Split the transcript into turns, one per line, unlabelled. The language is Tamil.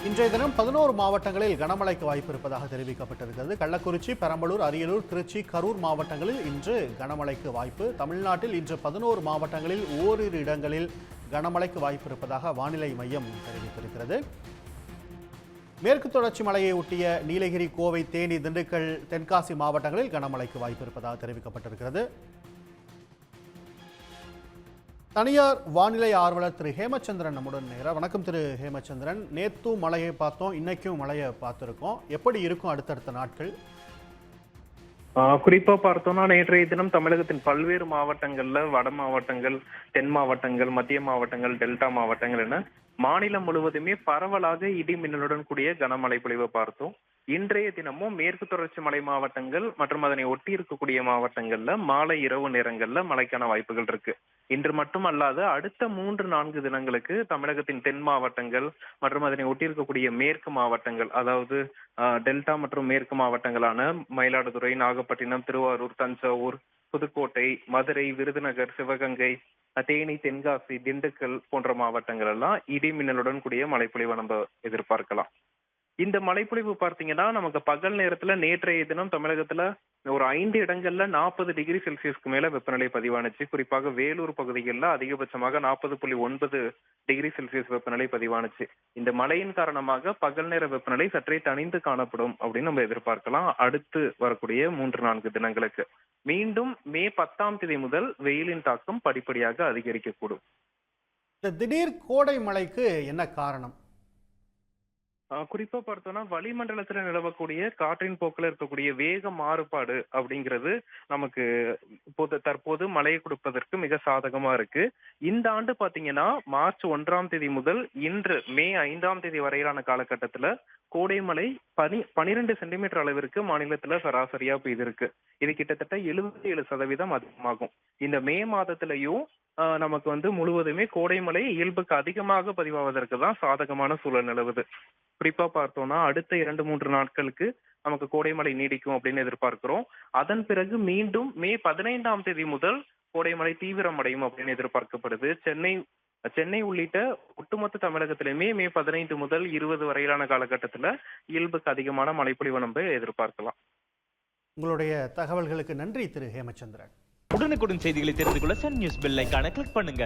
இன்றைய தினம் 11 மாவட்டங்களில் கனமழைக்கு வாய்ப்பு இருப்பதாக தெரிவிக்கப்பட்டிருக்கிறது. கள்ளக்குறிச்சி, பெரம்பலூர், அரியலூர், திருச்சி, கரூர் மாவட்டங்களில் இன்று கனமழைக்கு வாய்ப்பு. தமிழ்நாட்டில் இன்று 11 மாவட்டங்களில் ஓரிரு இடங்களில் கனமழைக்கு வாய்ப்பு இருப்பதாக வானிலை மையம் தெரிவித்திருக்கிறது. மேற்கு தொடர்ச்சி மலையை ஒட்டிய நீலகிரி, கோவை, தேனி, திண்டுக்கல், தென்காசி மாவட்டங்களில் கனமழைக்கு வாய்ப்பு இருப்பதாக தெரிவிக்கப்பட்டிருக்கிறது. தனியார் வானிலை ஆர்வலர் திரு ஹேமச்சந்திரன் நம்முடன் நேர. வணக்கம் திரு ஹேமச்சந்திரன். நேத்தும் மழையை பார்த்தோம், இன்னைக்கும் மழையை பார்த்துருக்கோம். எப்படி இருக்கும் அடுத்தடுத்த நாட்கள்?
குறிப்பா பார்த்தோம்னா நேற்றைய தினம் தமிழகத்தின் பல்வேறு மாவட்டங்கள்ல, வட மாவட்டங்கள், தென் மாவட்டங்கள், மத்திய மாவட்டங்கள், டெல்டா மாவட்டங்கள் என மாநிலம் முழுவதுமே பரவலாக இடி மின்னலுடன் கூடிய கனமழை பொழிவை பார்த்தோம். இன்றைய தினமும் மேற்கு தொடர்ச்சி மலை மாவட்டங்கள் மற்றும் அதனை ஒட்டி இருக்கக்கூடிய மாவட்டங்கள்ல மாலை இரவு நேரங்கள்ல மழைக்கான வாய்ப்புகள் இருக்கு. இன்று மட்டுமல்லாத அடுத்த 3-4 தினங்களுக்கு தமிழகத்தின் தென் மாவட்டங்கள் மற்றும் அதனை ஒட்டி இருக்கக்கூடிய மேற்கு மாவட்டங்கள், அதாவது டெல்டா மற்றும் மேற்கு மாவட்டங்களான மயிலாடுதுறை, நாகப்பட்டினம், திருவாரூர், தஞ்சாவூர், புதுக்கோட்டை, மதுரை, விருதுநகர், சிவகங்கை, தேனி, தென்காசி, திண்டுக்கல் போன்ற மாவட்டங்கள் எல்லாம் இடி மின்னலுடன் கூடிய மழைப்பொழிவை நம்ம எதிர்பார்க்கலாம். இந்த மழைப்பொழிவு பார்த்தீங்கன்னா நமக்கு பகல் நேரத்துல நேற்றைய தினம் தமிழகத்துல ஒரு 5 இடங்கள்ல 40 டிகிரி செல்சியஸ்க்கு மேல வெப்பநிலை பதிவானுச்சு. குறிப்பாக வேலூர் பகுதிகளில் அதிகபட்சமாக 40.9 டிகிரி செல்சியஸ் வெப்பநிலை பதிவானுச்சு. இந்த மழையின் காரணமாக பகல் நேர வெப்பநிலை சற்றே தணிந்து காணப்படும் அப்படின்னு நம்ம எதிர்பார்க்கலாம். அடுத்து வரக்கூடிய 3-4 தினங்களுக்கு மீண்டும் மே 10ஆம் தேதி முதல் வெயிலின் தாக்கம் படிப்படியாக அதிகரிக்கக்கூடும்.
இந்த திடீர் கோடை மழைக்கு என்ன காரணம்?
குறிப்பா பார்த்தோம்னா வளிமண்டலத்துல நிலவக்கூடிய காற்றின் போக்குல இருக்கக்கூடிய வேக மாறுபாடு அப்படிங்கிறது நமக்கு தற்போது மழையை கொடுப்பதற்கு மிக சாதகமா இருக்கு. இந்த ஆண்டு பாத்தீங்கன்னா மார்ச் 1ஆம் தேதி முதல் இன்று மே 5ஆம் தேதி வரையிலான காலகட்டத்துல கோடை மழை 12 சென்டிமீட்டர் அளவிற்கு மாநிலத்துல சராசரியா பெய்திருக்கு. இது கிட்டத்தட்ட 77% அதிகமாகும். இந்த மே மாதத்திலையும் நமக்கு முழுவதுமே கோடை மழை இயல்புக்கு அதிகமாக பதிவாவதற்கு தான் சாதகமான சூழல் நிலவுது. குறிப்பா பார்த்தோம்னா அடுத்த 2-3 நாட்களுக்கு நமக்கு கோடை மழை நீடிக்கும் அப்படின்னு எதிர்பார்க்கிறோம். அதன் பிறகு மீண்டும் மே 15ஆம் தேதி முதல் கோடை மழை தீவிரமடையும் அப்படின்னு எதிர்பார்க்கப்படுது. சென்னை உள்ளிட்ட ஒட்டுமொத்த தமிழகத்திலுமே மே 15 முதல் 20 வரையிலான காலகட்டத்துல இயல்புக்கு அதிகமான மழைப்பொழிவை நம்ம எதிர்பார்க்கலாம்.
உங்களுடைய தகவல்களுக்கு நன்றி திரு ஹேமச்சந்திரன்.
உடனுக்குடன் செய்திகளை தெரிந்து கொள்ள சன் நியூஸ் பெல் ஐகானை கிளிக் பண்ணுங்க.